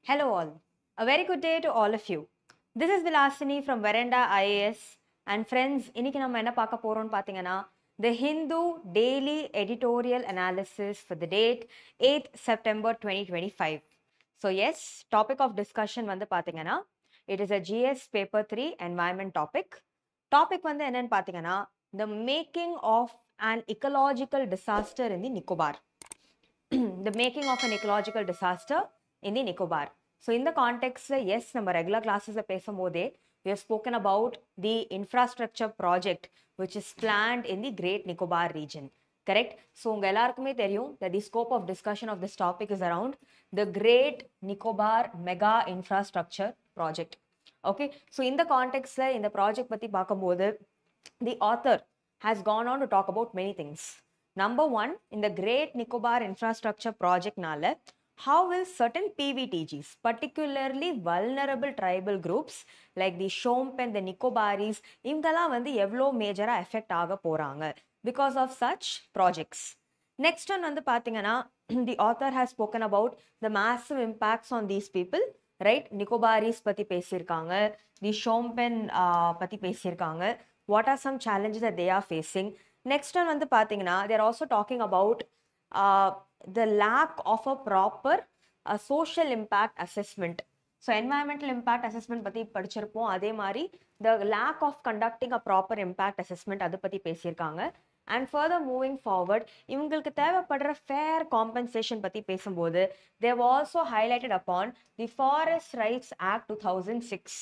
Hello all. A very good day to all of you. This is Vilasini from Veranda IAS and friends, இன்னைக்கு நம்ம என்ன பார்க்க போறோம்னு பார்த்தீங்கன்னா The Hindu Daily Editorial Analysis for the date 8th September 2025. So yes, topic of discussion வந்து பார்த்தீங்கன்னா it is a GS paper 3 environment topic. Topic வந்து என்னன்னு பார்த்தீங்கன்னா the making of an ecological disaster in the Nicobar. The making of an ecological disaster in the Nicobar. So in the context, yes, நம்ம regular classes பேசும்போதே we have spoken about the infrastructure project which is planned in the Great Nicobar region. Correct? So உங்க எல்லாருக்குமே தெரியும் that the scope of discussion of this topic is around the Great Nicobar Mega Infrastructure Project. Okay, so in the context, in the project பத்தி பார்க்கும்போது the author has gone on to talk about many things. Number one, in the Great Nicobar Infrastructure Project நால how will certain PVTGs, particularly vulnerable tribal groups like the Shompen, the Nicobaris, இவங்கெல்லாம் வந்து எவ்வளோ மேஜரா effect ஆக போறாங்க because of such projects. Next one வந்து பார்த்தீங்கன்னா the author has spoken about the massive impacts on these people, right? Nicobaris பத்தி பேசியிருக்காங்க, the Shompen பத்தி பேசியிருக்காங்க. What are some challenges that they are facing? Next one வந்து பார்த்தீங்கன்னா they are also talking about the lack of a proper social impact assessment. So environmental impact assessment பத்தி படிச்சிருப்போம், அதே மாதிரி the lack of conducting a proper impact assessment அது பத்தி பேசியிருக்காங்க. And further moving forward, இவங்களுக்கு தேவைப்படுற fair compensation பத்தி பேசும்போது they have also highlighted upon the Forest Rights Act 2006.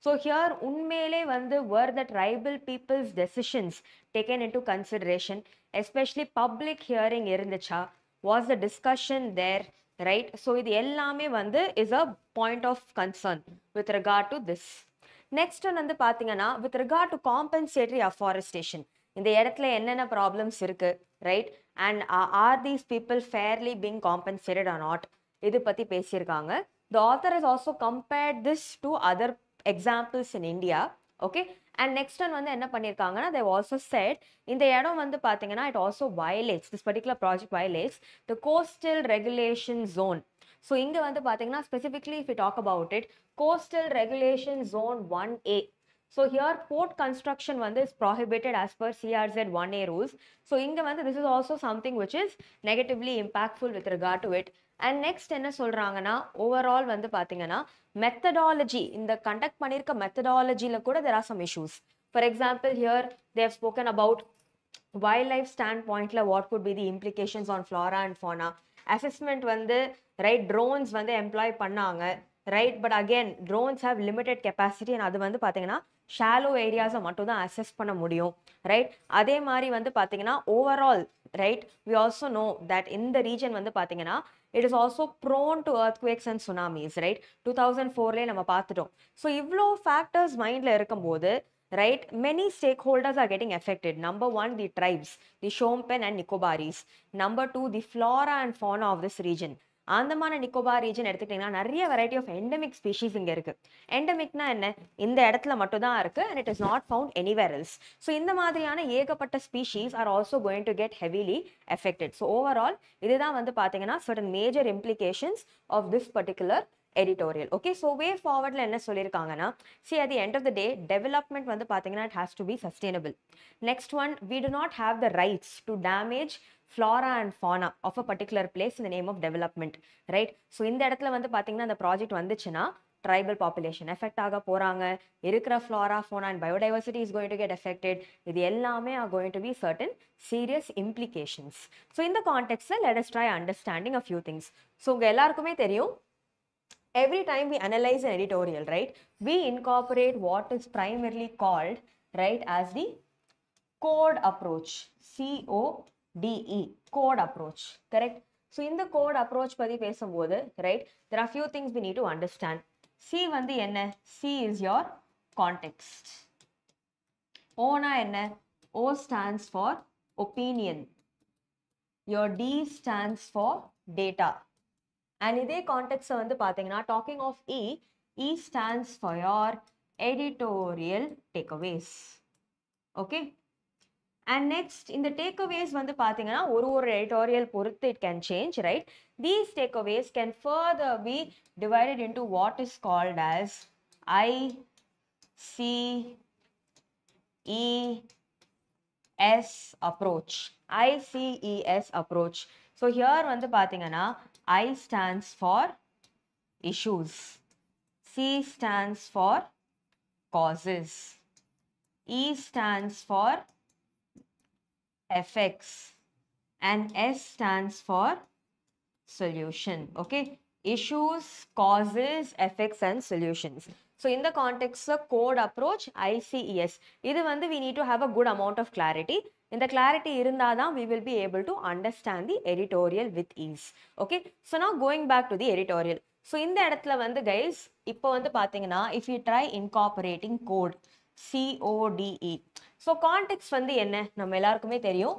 So here உண்மையிலே வந்து were the tribal people's decisions taken into consideration, especially public hearing இருந்துச்சா, was the discussion there, right? So இது எல்லாமே வந்து is a point of concern with regard to this. Next one வந்து பார்த்தீங்கன்னா with regard to compensatory afforestation, இந்த இடத்துல என்னென்ன problems இருக்கு, right? And are these people fairly being compensated or not, இது பத்தி பேசியிருக்காங்க. The author has also compared this to other examples in India. Okay, and next one வந்து என்ன பண்ணியிருக்காங்கன்னா they have also said இந்த இடம் வந்து பார்த்தீங்கன்னா it also violates, this particular project violates the coastal regulation zone. So இங்க வந்து பார்த்தீங்கன்னா specifically if we talk about it, coastal regulation zone 1A. So here port construction வந்து is prohibited as per CRZ 1A rules. So இங்க வந்து this is also something which is negatively impactful with regard to it. And next என்ன சொல்றாங்கன்னா overall வந்து பார்த்தீங்கன்னா methodology, இந்த conduct பண்ணிருக்க methodologyல கூட there are some issues. For example, here they have spoken about wildlife standpointல what could be the implications on flora and fauna. Assessment வந்து right drones வந்து employ பண்ணாங்க, right? But again drones have limited capacity and அது வந்து பார்த்தீங்கன்னா shallow areas மட்டும் தான் assess பண்ண முடியும், right? அதே மாதிரி வந்து பார்த்தீங்கன்னா overall, right, we also know that in the region வந்து பார்த்தீங்கன்னா it is also prone to earthquakes and tsunamis, right? 2004 நம்ம பார்த்துட்டோம். So இவ்வளோ factors மைண்ட்ல இருக்கும்போது, right, many stakeholders are getting affected. Number one, the tribes, the Shompen and Nicobaris. Number two, the flora and fauna of this region. Andaman and Nicobar region எடுத்துக்கிட்டீங்கன்னா நிறைய variety of endemic species இங்க இருக்கு. எண்டமிக்னா என்ன, இந்த இடத்துல மட்டும் தான் இருக்கு and it is not found anywhere else. So இந்த மாதிரியான ஏகப்பட்ட species are also going to get heavily affected. So overall இதுதான் வந்து பாத்தீங்கன்னா certain major implications of this particular editorial. Okay, so way forwardல என்ன சொல்லியிருக்காங்கன்னா, see at the end of the day development வந்து பாத்தீங்கன்னா it has to be sustainable. Next one, we do not have the rights to damage flora and fauna of a particular place in the name of development, right? So இந்த இடத்துல வந்து பாத்தீங்கன்னா இந்த project வந்துச்சுன்னா tribal population affect ஆக போறாங்க, இருக்கிற flora, fauna and biodiversity is going to get affected. இது எல்லாமே are going to be certain serious implications. So in the context, let us try understanding a few things. So உங்க எல்லாருக்குமே தெரியும், every time we analyze an editorial, right, we incorporate what is primarily called, right, as the code approach. CODE, code approach, correct? So in the code approach பத்தி பேசும்போது, right, there are few things we need to understand. C வந்து என்ன, C is your context. O னா என்ன, O stands for opinion. Your D stands for data. And இதே context வந்து பாத்தீங்கன்னா talking of E, E stands for your editorial takeaways. Okay, And next, in the takeaways வந்து பாத்தீங்கன்னா ஒரு editorial பொறுத்து it can change, right? These takeaways can further be divided into what is called as ICES approach. ICES approach. So here வந்து பாத்தீங்கன்னா I stands for issues, C stands for causes, E stands for effects, and S stands for solution. Okay, issues, causes, effects, and solutions. So in the context of code approach, ICES, இது வந்து we need to have a good amount of clarity. இந்த clarity இருந்தாதான் we will be able to understand the editorial with ease. Okay, so now going back to the editorial. So இந்த இடத்துல வந்து guys, இப்போ வந்து பாத்தீங்கன்னா if you try incorporating code, CODE. So context வந்து என்ன நம்ம எல்லாருக்குமே தெரியும்,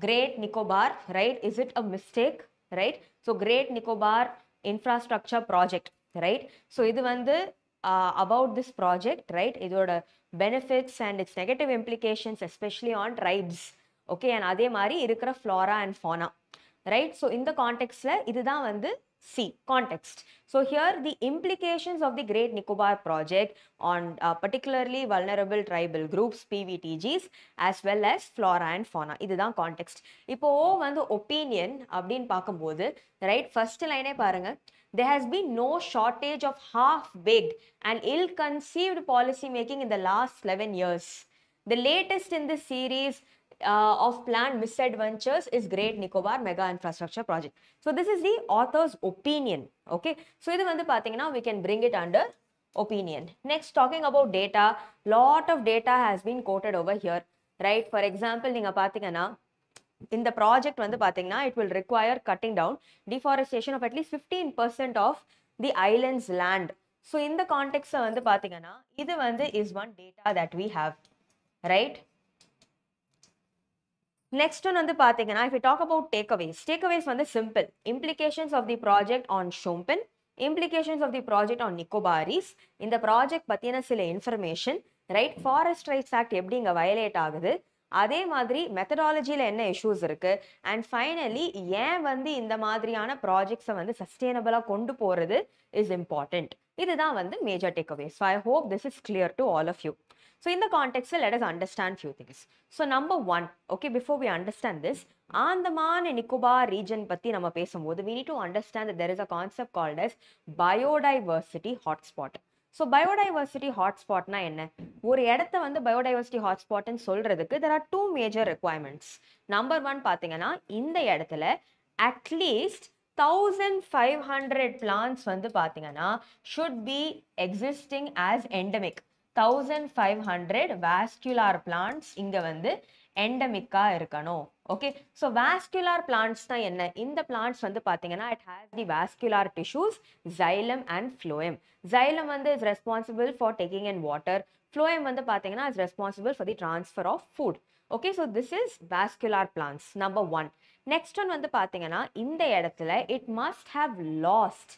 Great Nicobar, right? Is it a mistake, right? So Great Nicobar infrastructure project, right? So இது வந்து about this project, right? இதோட benefits and its negative implications especially on tribes, okay? And அதே மாதிரி இருக்கிற flora and fauna, right? So in the context இதுதான் வந்து C, context. So here the implications of the Great Nicobar project on particularly vulnerable tribal groups, PVTGs, as well as flora and fauna. இதுதான் context. இப்போ வந்து opinion அப்படின்னு பார்க்கும்போது, right? First line பாருங்க, there has been no shortage of half-baked and ill-conceived policy making in the last 11 years. The latest in this series of planned misadventures is Great Nicobar Mega Infrastructure Project. So this is the author's opinion. Okay, so இது வந்து பாத்தீங்கன்னா we can bring it under opinion. Next, talking about data, lot of data has been quoted over here, right? For example, நீங்க பாத்தீங்கன்னா இந்த project வந்து பாத்தீங்கன்னா it will require cutting down deforestation of at least 15% of the island's land. So in the context வந்து பாத்தீங்கன்னா இது வந்து is one data that we have, right? Next one வந்து பாத்தீங்கன்னா if we talk about takeaways வந்து simple. Implications of the project on Shompen, implications of the project on Nicobaris, இந்த project பத்தின சில information, right? Forest Rights Act எப்படி இங்க violate ஆகுது, அதே மாதிரி மெத்தடாலஜியில் என்ன இஷ்யூஸ் இருக்கு, அண்ட் ஃபைனலி ஏன் வந்து இந்த மாதிரியான ப்ராஜெக்ட்ஸை வந்து சஸ்டெயினபிளாக கொண்டு போகிறது இஸ் இம்பார்ட்டன்ட். இதுதான் வந்து major takeaway. So I hope this is clear to all of you. So in the context, let us understand few things. So number one, okay, before we understand this, Andaman and Nicobar region பத்தி நம்ம பேசும்போது we need to understand that there is a concept called as biodiversity hotspot. So biodiversity hotspot na என்ன, ஒரு இடத்தை வந்து biodiversity hotspot ன்னு சொல்றதுக்கு there are two major requirements. Number one பாத்தீங்கன்னா இந்த இடத்துல at least 1500 plants வந்து பாத்தீங்கன்னா should be existing as endemic. 1500 vascular plants இங்க வந்து endemic-ஆ இருக்கணும். Okay, so vascular plants தான் என்ன, இந்த plants வந்து பாத்தீங்கன்னா it has the vascular tissues, xylem and phloem. Xylem வந்து is responsible for taking in water, phloem வந்து பாத்தீங்கன்னா is responsible for the transfer of food. Okay, so this is vascular plants, number one. Next one வந்து பாத்தீங்கன்னா இந்த இடத்துல it must have lost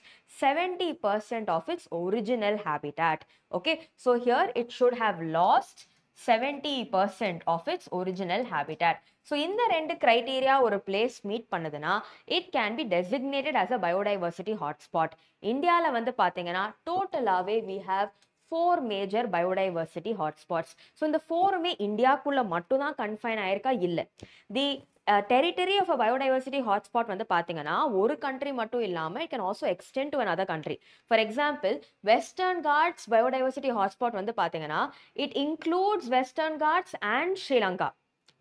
70% of its original habitat. Okay, so here it should have lost 70% of its original habitat. So இந்த ரெண்டு criteria ஒரு place meet பண்ணுதுன்னா it can be designated as a biodiversity hotspot. இந்தியால வந்து பாத்தீங்கன்னா டோட்டலாவே we have 4 major biodiversity hotspots. So இந்த 4மே இந்தியாக்குள்ள மட்டும் தான் கன்ஃபைன் ஆயிருக்கா இல்ல. The territory of a biodiversity hotspot வந்து பாத்தீங்கன்னா ஒரு country மட்டும் இல்லாம it can also extend to another country. For example, Western Ghats biodiversity hotspot வந்து பாத்தீங்கன்னா it includes Western Ghats and Sri Lanka.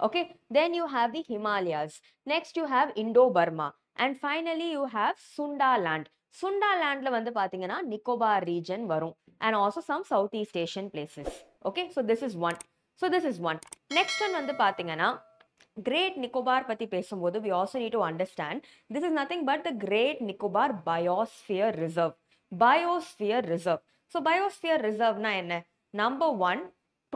Okay, then you have the Himalayas. Next you have Indo-Burma, and finally you have Sunda land. Sunda landல வந்து பாத்தீங்கன்னா Nicobar region வரும், and also some Southeast Asian places. Okay, so this is one. Next one வந்து பாத்தீங்கன்னா Great Nicobar பத்தி பேசும்போது we also need to understand this is nothing but the Great Nicobar Biosphere Reserve. So Biosphere Reserve na என்ன, number one,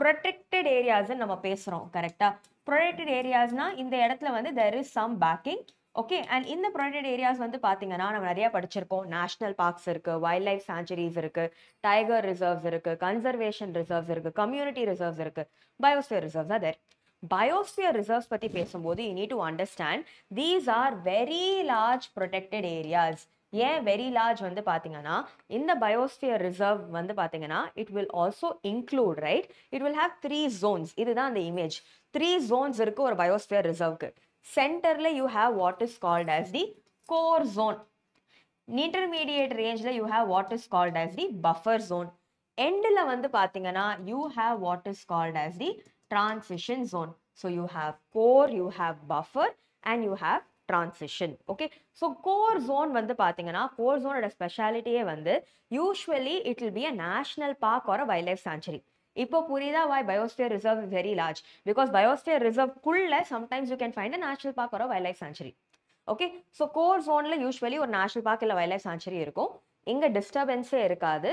protected areas நம்ம பேசுறோம் கரெக்டா. Protected areas na இந்த இடத்துல வந்து there is some backing. Okay, and in the protected areas வந்து பாத்தீங்கன்னா நம்ம நிறைய படிச்சிருக்கோம், national parks இருக்கு, wildlife sanctuaries இருக்கு, tiger reserves இருக்கு, conservation reserves இருக்கு, community reserves இருக்கு, biosphere reserves are there. Biosphere reserves பத்தி பேசும்போது you need to understand these are very large protected areas. ஏன் very large வந்து பாத்தீங்கன்னா இந்த biosphere reserve வந்து பாத்தீங்கன்னா it will also include, right, it will have 3 zones. இதுதான் அந்த image. 3 zones இருக்கு ஒரு biosphere reserveக்கு. Centerல you have what is called as the core zone. Intermediate range you have what is called as the buffer zone. Endல வந்து பாத்தீங்கன்னா you have what is called as the transition zone. So you have core, you have buffer, and you have transition. Okay, so core zone வந்து பாத்தீங்கன்னா core zone ஓட ஸ்பெஷாலிட்டியே வந்து usually it will be a national park or a wildlife sanctuary. இப்போ புரியுதா why biosphere reserve is very large? Because biosphere reserve குள்ள sometimes you can find a national park or a wildlife sanctuary. Okay, so core zone usually ஒரு national park இல்ல wildlife sanctuary இருக்கும். இங்க disturbance இருக்காது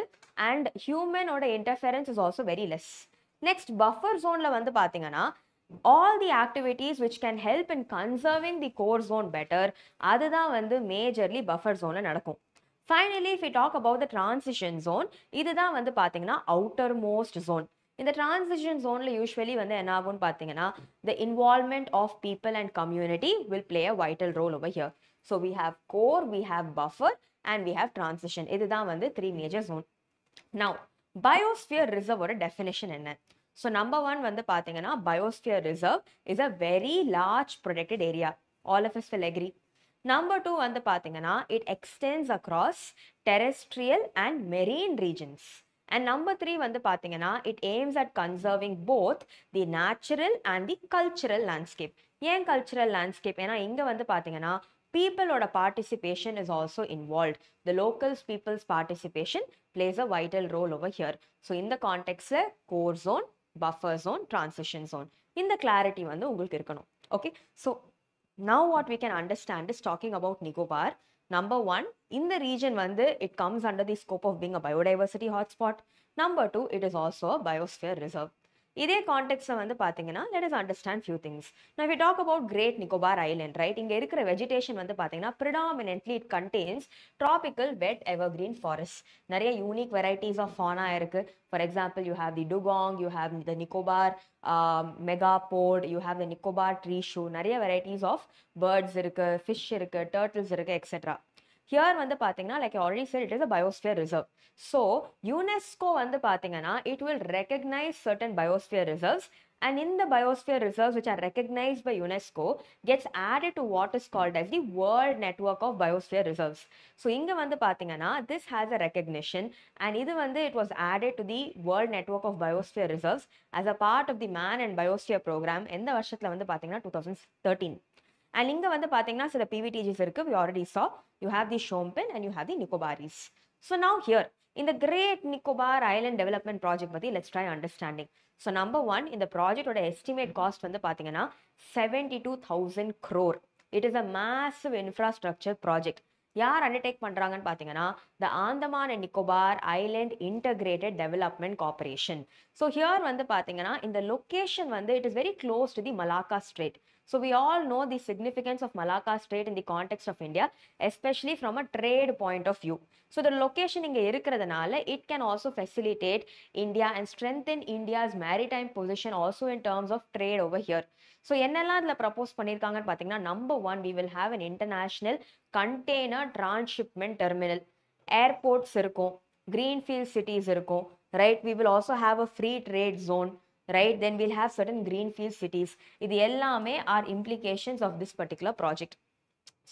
and human ஓட interference is also very less. Next, buffer zone வந்து பாத்தீங்கன்னா all the activities which can help in conserving the core zone better அதுதான் வந்து majorly buffer zone நடக்கும். Finally, if we talk about the transition zone, இதுதான் வந்து பாத்தீங்கன்னா outermost zone. இந்த transition zone usually வந்து என்ன ஆகும்னு பாத்தீங்கன்னா the involvement of people and community will play a vital role over here. So we have core, we have buffer, and we have transition. இதுதான் வந்து 3 major zone. Now, biosphere reserve ஓட definition என்ன? So number 1 வந்து பாத்தீங்கன்னா biosphere reserve is a very large protected area. All of us will agree. Number 2 வந்து பாத்தீங்கன்னா it extends across terrestrial and marine regions. And number 3 வந்து பாத்தீங்கன்னா it aims at conserving both the natural and the cultural landscape. ஏன் cultural landscape? ஏன்னா இங்க வந்து பாத்தீங்கன்னா people ஓட participation is also involved. The locals people's participation plays a vital role over here. So in the context core zone, buffer zone, transition zone. இந்த clarity வந்து உங்களுக்கு இருக்கணும். Okay, so now what we can understand is talking about Nicobar. Number 1, in the region வந்து it comes under the scope of being a biodiversity hotspot. Number 2, it is also a biosphere reserve. இதே கான்டெக்ட்ல வந்து பாத்தீங்கன்னா let us understand few things. Now if we talk about Great Nicobar Island, right, இங்க இருக்கிற vegetation வந்து பாத்தீங்கன்னா predominantly it contains tropical wet evergreen forests. நிறைய unique varieties of fauna இருக்கு. For example, you have the dugong, you have the Nicobar megapode, you have the Nicobar tree shrew. நிறைய varieties of birds இருக்கு, fish இருக்கு, turtles இருக்கு, etc. Here வந்து பாத்தீங்கன்னா like I already said, it is a biosphere reserve. So UNESCO வந்து பாத்தீங்கன்னா it will recognize certain biosphere reserves, and in the biosphere reserves which are recognized by UNESCO gets added to what is called as the world network of biosphere reserves. So இங்க வந்து பாத்தீங்கன்னா this has a recognition, and இது வந்து it was added to the world network of biosphere reserves as a part of the man and biosphere program. எந்த வருஷத்துல வந்து பாத்தீங்கன்னா 2013. And இங்க வந்து பாத்தீங்கன்னா சில PVTGs இருக்கு. We already saw. You have the Shompen and you have the Nicobaris. So now here in the Great Nicobar Island Development Project பத்தி let's try understanding. So number 1, இந்த project ஓட estimate cost வந்து பாத்தீங்கன்னா 72,000 crore. It is a massive infrastructure project. யார் undertake பண்றாங்கன்னு பாத்தீங்கன்னா the Andaman and Nicobar Island Integrated Development Corporation. So here வந்து பாத்தீங்கன்னா இந்த location வந்து it is very close to the Malacca Strait. So we all know the significance of Malacca Strait in the context of India, especially from a trade point of view. So the location இங்க இருக்கிறதுனால it can also facilitate India and strengthen India's maritime position also in terms of trade over here. So என்னெல்லாம் இதுல propose பண்ணிருக்காங்கன்னு பாத்தீங்கன்னா number 1, we will have an international container transshipment terminal. Airports இருக்கும், greenfield cities இருக்கும், right? We will also have a free trade zone. Right, then we'll have certain greenfield cities. இது எல்லாமே are implications of this particular project.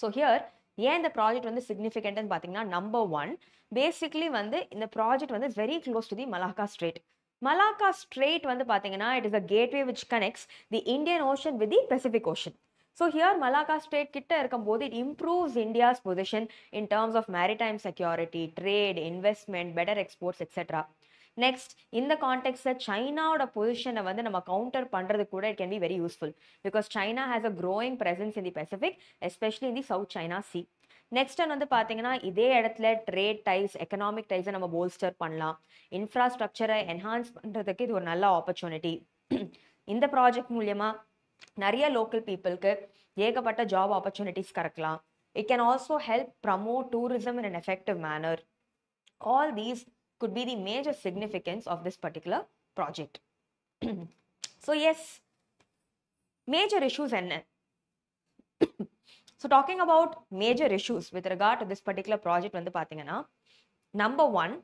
So here ஏன் இந்த project வந்து significant ன்னு பாத்தீங்கன்னா number 1, basically வந்து இந்த ப்ராஜெக்ட் வந்து very close to the Malacca Strait. Malacca Strait வந்து பாத்தீங்கன்னா it is a gateway which connects the Indian Ocean with the Pacific Ocean. So here Malacca Strait கிட்ட இருக்கும்போது it improves India's position in terms of maritime security, trade, investment, better exports, etc. Next, in the context China oda position வந்து நம்ம counter பண்றது கூட it can be very useful because China has a growing presence in the Pacific, especially in the South China Sea. Next வந்து பாத்தீங்கன்னா இதே இடத்துல trade ties, economic ties நம்ம bolster பண்ணலாம். Infrastructure enhance பண்றதுக்கு இது ஒரு நல்ல opportunity. இந்த ப்ராஜெக்ட் மூலமா நிறைய local peopleக்கு ஏகப்பட்ட job opportunities கறக்கலாம். It can also help promote tourism in an effective manner. All these could be the major significance of this particular project. So yes, Major issues என்ன? So talking about major issues with regard to this particular project வந்து பாத்தீங்கன்னா, number one,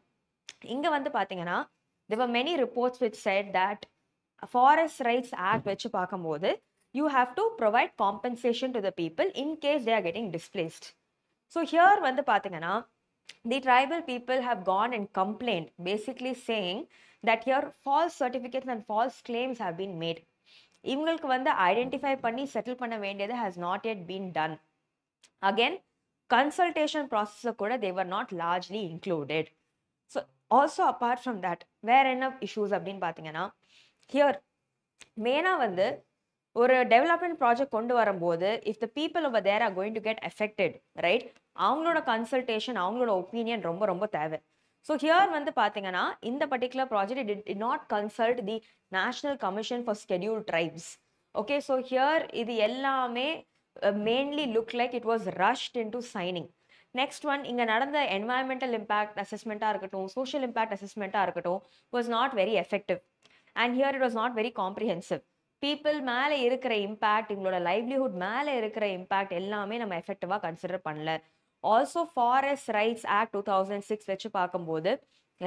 இங்க வந்து பாத்தீங்கன்னா, there were many reports which said that Forest Rights Act வச்சு பார்க்கும்போது you have to provide compensation to the people in case they are getting displaced. So here வந்து பாத்தீங்கன்னா, the tribal people have gone and complained, basically saying that here false certificates and false claims have been made. இவங்களுக்கு வந்து identify பண்ணி settle பண்ண வேண்டியது has not yet been done. Again, consultation process கூட they were not largely included. So also apart from that, வேற என்ன issues அப்படின்னு பார்த்தீங்கன்னா, here மெயினாக வந்து ஒரு டெவலப்மெண்ட் ப்ராஜெக்ட் கொண்டு வரும்போது if the people over there are going to get affected, right, அவங்களோட கன்சல்டேஷன், அவங்களோட ஒப்பீனியன் ரொம்ப ரொம்ப தேவை. ஸோ ஹியர் வந்து பார்த்தீங்கன்னா, இந்த particular project it did not consult the National Commission for Scheduled Tribes. Okay, so here இது எல்லாமே mainly look like it was rushed into signing. Next one, இங்க நடந்த environmental impact assessment இருக்கட்டும், social impact assessment இருக்கட்டும் was not very effective. And here it was not very comprehensive. People மேலே இருக்கிற impact, எங்களோட livelihood மேலே இருக்கிற இம்பேக்ட் எல்லாமே நம்ம எஃபெக்டிவாக கன்சிடர் பண்ணல. ஆல்சோ ஃபாரஸ்ட் ரைட்ஸ் ஆக்ட் 2006 வச்சு பார்க்கும்போது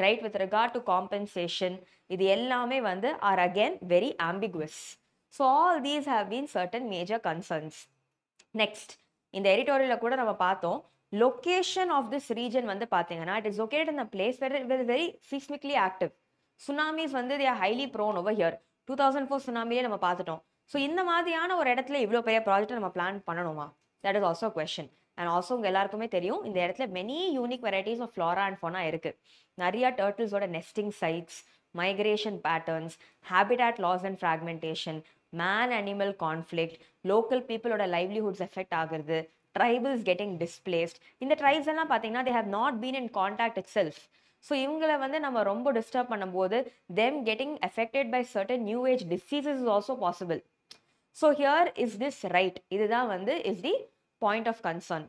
right with regard to compensation இது எல்லாமே வந்து are again very ambiguous. So all these have been certain major concerns. Next, இந்த எடிட்டோரியலில் கூட நம்ம பார்த்தோம், லொக்கேஷன் ஆஃப் திஸ் ரீஜன் வந்து பார்த்தீங்கன்னா it is located in the place where it is very seismically active. Tsunamis வந்து they are highly prone over here. 2004 சுனாமிலே நம்ம பார்த்துட்டோம். ஸோ இந்த மாதிரியான ஒரு இடத்துல இவ்வளோ பெரிய ப்ராஜெக்ட் நம்ம பிளான் பண்ணணுமா? That is also question. And also உங்கள் எல்லாருக்குமே தெரியும், இந்த இடத்துல many unique varieties of flora and fauna இருக்கு. நிறைய டர்ட்டில்ஸோட nesting sites, migration patterns, habitat loss and fragmentation, man animal conflict, local பீப்புளோட லைவ்லிஹுட்ஸ் எஃபெக்ட் ஆகுறது, ட்ரைபிள்ஸ் கெட்டிங் டிஸ்பிளேஸ்ட். இந்த ட்ரைப்ஸ் எல்லாம் பார்த்தீங்கன்னா they have not been in contact itself. So இவங்களை வந்து நம்ம ரொம்ப டிஸ்டர்ப் பண்ணும்போது them getting affected by certain new age diseases is also possible. So here is this right? இதுதான் வந்து is the point of concern.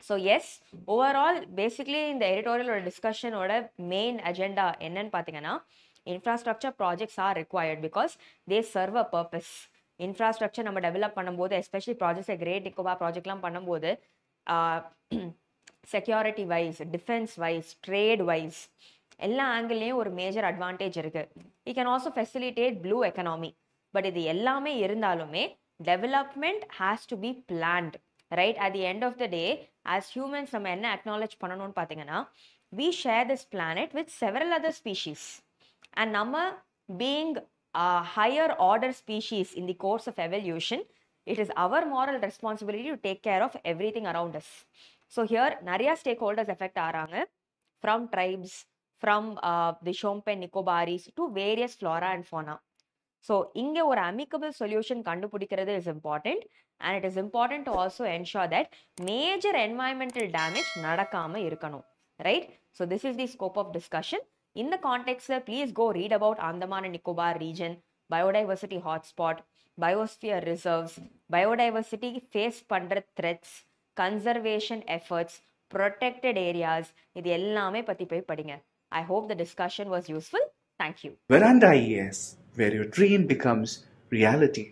So yes, overall basically இந்த எடிட்டோரியலோட டிஸ்கஷனோட மெயின் அஜெண்டா என்னன்னு பார்த்தீங்கன்னா, infrastructure projects are required because they serve a purpose. Infrastructure நம்ம develop பண்ணும்போது, especially projects great Nicobar ப்ராஜெக்ட்லாம் பண்ணும்போது security wise, defence wise, trade wise எல்லா ஆங்கிள்லேயும் ஒரு மேஜர் அட்வான்டேஜ் இருக்குது. It can also facilitate blue economy. But இது எல்லாமே இருந்தாலுமே development has to be planned, right? At the end of the day as humans நம்ம என்ன அக்னாலேஜ் பண்ணணும்னு பார்த்தீங்கன்னா, we share this planet with several other species. And நம்ம being a higher order species in the course of evolution, it is our moral responsibility to take care of everything around us. So here நிறைய stakeholders affect ஆறாங்க, from tribes, from the Shompen Nicobaris to various flora and fauna. So இங்க ஒரு amicable solution கண்டுபிடிக்கிறது is important, and it is important to also ensure that major environmental damage நடக்காம இருக்கணும், right? So this is the scope of discussion. In the context, please go read about Andaman and Nicobar region, biodiversity hotspot, biosphere reserves, biodiversity face பண்ற threats, conservation efforts, protected areas. இது எல்லாமே பத்தி போய் படிங்க. I hope the discussion was useful. Thank you. Veranda IAS, where your dream becomes reality.